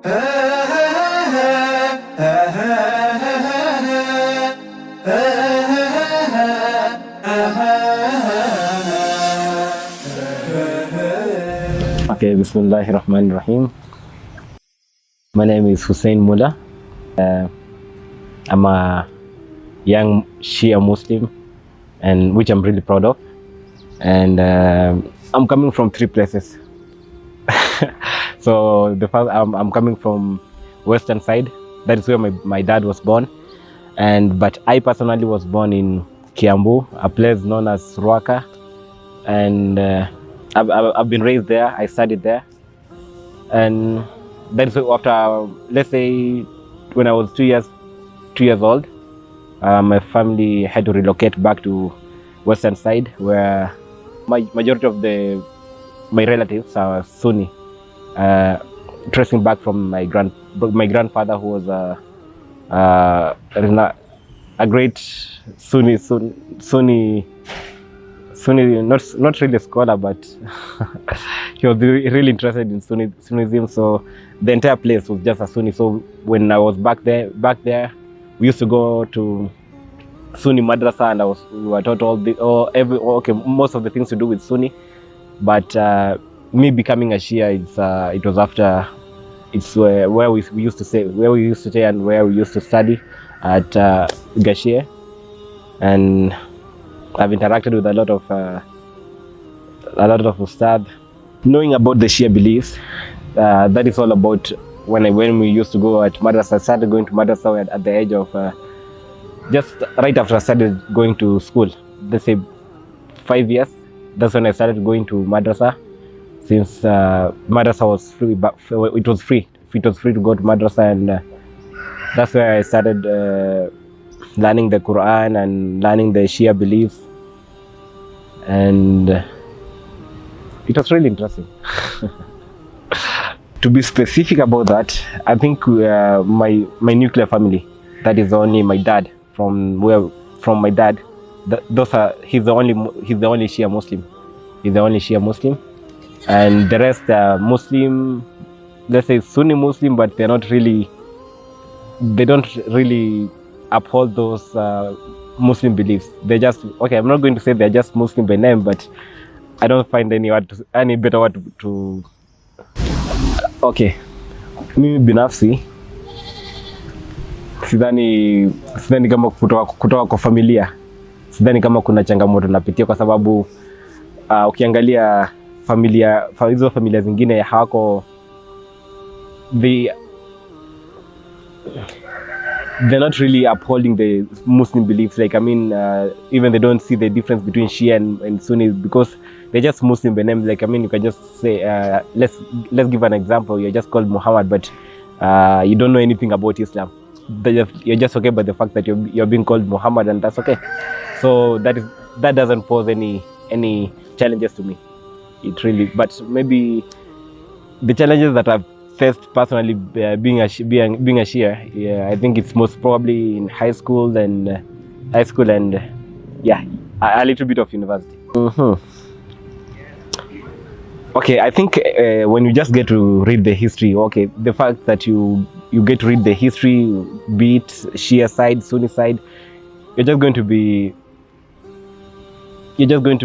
Okay, Bismillahirrahmanirrahim. My name is Hussein Moolah. I'm a young Shia Muslim, and which I'm really proud of. And I'm coming from three places. So the first, I'm coming from western side. That is where my dad was born. But I personally was born in Kiamu, a place known as Ruaka, and I've been raised there. I studied there, and then so after, let's say, when I was 2 years old, my family had to relocate back to western side, where majority of my relatives are Sunni, tracing back from my grandfather, who was a great Sunni, not really a scholar, but he was really interested in Sunnism. So the entire place was just a Sunni. So when I was back there, we used to go to Sunni Madrasa, and we were taught most of the things to do with Sunni. But me becoming a Shia, it was after. It's where we used to stay, and where we used to study at Gashia, and I've interacted with a lot of ustad. Knowing about the Shia beliefs, that is all about when we used to go at Madrasa. I started going to Madrasa at the age of just right after I started going to school. Let's say 5 years. That's when I started going to Madrasa. Since Madrasa was free, but it was free. It was free to go to Madrasa, and that's where I started learning the Quran and learning the Shia beliefs, and it was really interesting. To be specific about that, I think my nuclear family, that is only my dad. From my dad, he's the only Shia Muslim. He's the only Shia Muslim, and the rest are Muslim. Let's say Sunni Muslim, but they don't really uphold those Muslim beliefs. They're just, okay, I'm not going to say they're just Muslim by name, but I don't find any better word to okay. Mimi binafsi sidhani kama kutoka kwa familia, sidhani kama kuna changamoto napitia, kwa sababu ukiangalia hizo familia zingine hawako, they're not really upholding the Muslim beliefs. Like, I mean, even they don't see the difference between Shia and Sunni, because they're just Muslim by name. Like, I mean, you can just say, let's give an example. You're just called Muhammad, but you don't know anything about Islam. You're just okay by the fact that you're being called Muhammad, and that's okay. So that doesn't pose any challenges to me. It really, but maybe the challenges that I've faced personally, being a Shia, yeah, I think it's most probably in high school and yeah, a little bit of university. Okay, I think when you just get to read the history, okay, the fact that you get to read the history, be it Shia side, Sunni side, you're just going to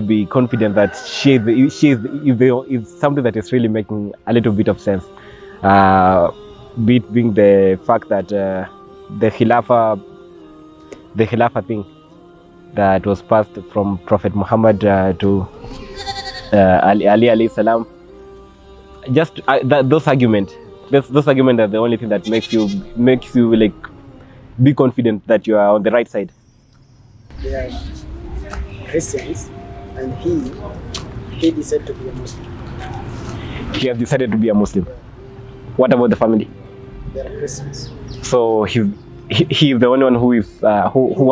be confident that Shia is something that is really making a little bit of sense. Be it being the fact that the Khilafah thing that was passed from Prophet Muhammad to Ali alayhi salam. Just those arguments are the only thing that makes you like be confident that you are on the right side. They are Christians, and he decided to be a Muslim. He has decided to be a Muslim. What about the family? They are Christians. So he's the only one who is who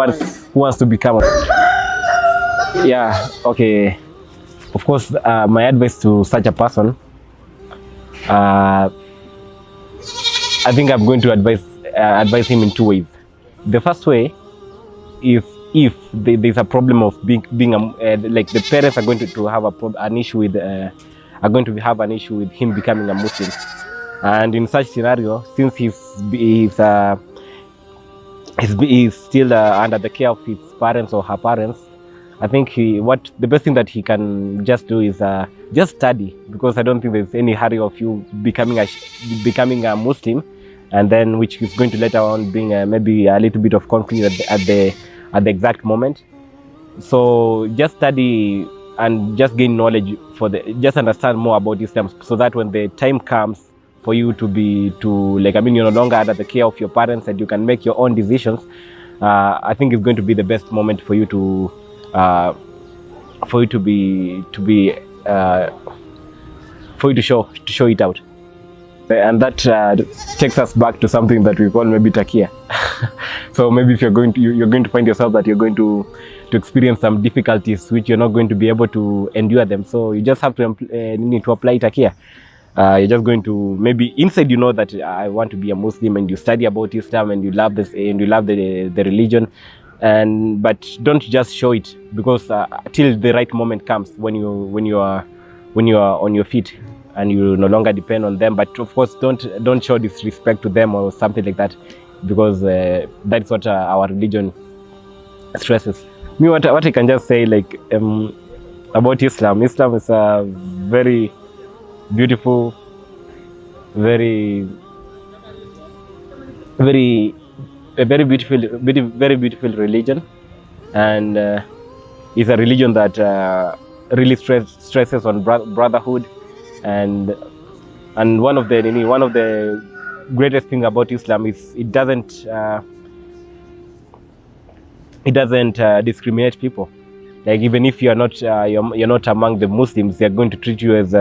wants to become. Yeah. Okay. Of course, my advice to such a person, I think I'm going to advise him in two ways. The first way is if there's a problem of being like the parents are going to have an issue with are going to have an issue with him becoming a Muslim. And in such scenario, since he's still under the care of his parents or her parents, I think the best thing that he can just do is just study, because I don't think there's any hurry of you becoming a Muslim, and then which is going to later on bring maybe a little bit of conflict at the exact moment. So just study and just gain knowledge just understand more about Islam, so that when the time comes for you you're no longer under the care of your parents and you can make your own decisions, I think it's going to be the best moment for you to show it out. And that takes us back to something that we call maybe takia. So maybe if you're going to find yourself that you're going to experience some difficulties which you're not going to be able to endure them, so you just have to need to apply takia. You're just going to, maybe inside you know that I want to be a Muslim, and you study about Islam and you love this and you love the religion, but don't just show it, because till the right moment comes when you are on your feet and you no longer depend on them. But of course, don't show disrespect to them or something like that, because that's what our religion stresses. Me, what I can just say, like, about Islam is a very beautiful, very beautiful religion, and it's a religion that really stresses on brotherhood, and one of the greatest thing about Islam is it doesn't discriminate people. Like, even if you're not among the Muslims, they're going to treat you as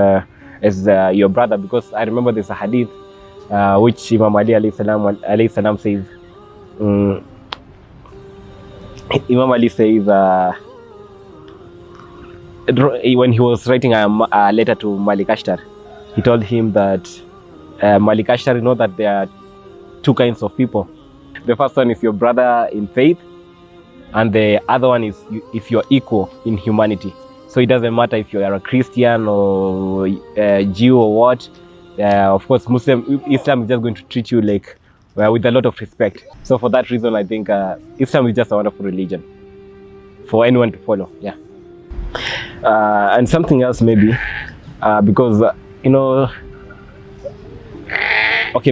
your brother, because I remember there's a hadith which Imam Ali alayhi salam says. Imam Ali says when he was writing a letter to Malik Ashtar, he told him that Malik Ashtar, you know that there are two kinds of people. The first one is your brother in faith, and the other one is if you're equal in humanity. So it doesn't matter if you're a Christian or a Jew or what. Of course, Islam is just going to treat you like with a lot of respect. So for that reason, I think Islam is just a wonderful religion for anyone to follow. Yeah. And something else maybe, because okay,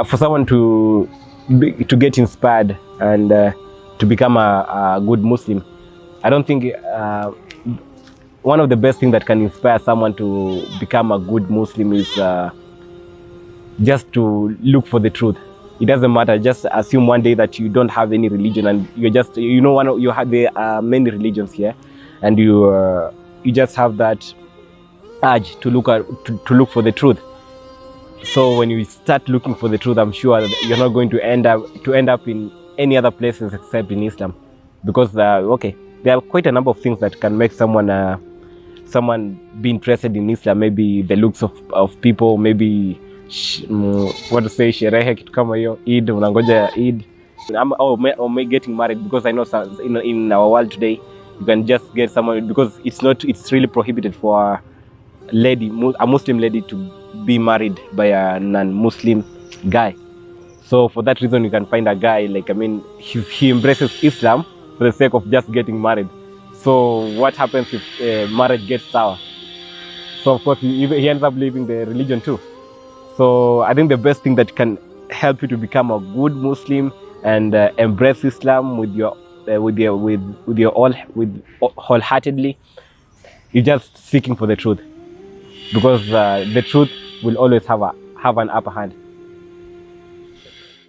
for someone to get inspired and to become a good Muslim, I don't think one of the best things that can inspire someone to become a good Muslim is just to look for the truth. It doesn't matter. Just assume one day that you don't have any religion, and you're just, you have many religions here, and you just have that urge to look for the truth. So when you start looking for the truth, I'm sure you're not going to end up in any other places except in Islam, because okay, there are quite a number of things that can make someone be interested in Islam. Maybe the looks of people, maybe what to say, sherehe, kitu kama hiyo, Eid, unangoja Eid, or getting married, because I know in our world today you can just get someone, because it's really prohibited for a Muslim lady to be married by a non-Muslim guy. So for that reason, you can find a guy, he embraces Islam for the sake of just getting married. So what happens if marriage gets sour? So of course he ends up leaving the religion too. So I think the best thing that can help you to become a good Muslim and embrace Islam with wholeheartedly, you're just seeking for the truth, because the truth will always have an upper hand.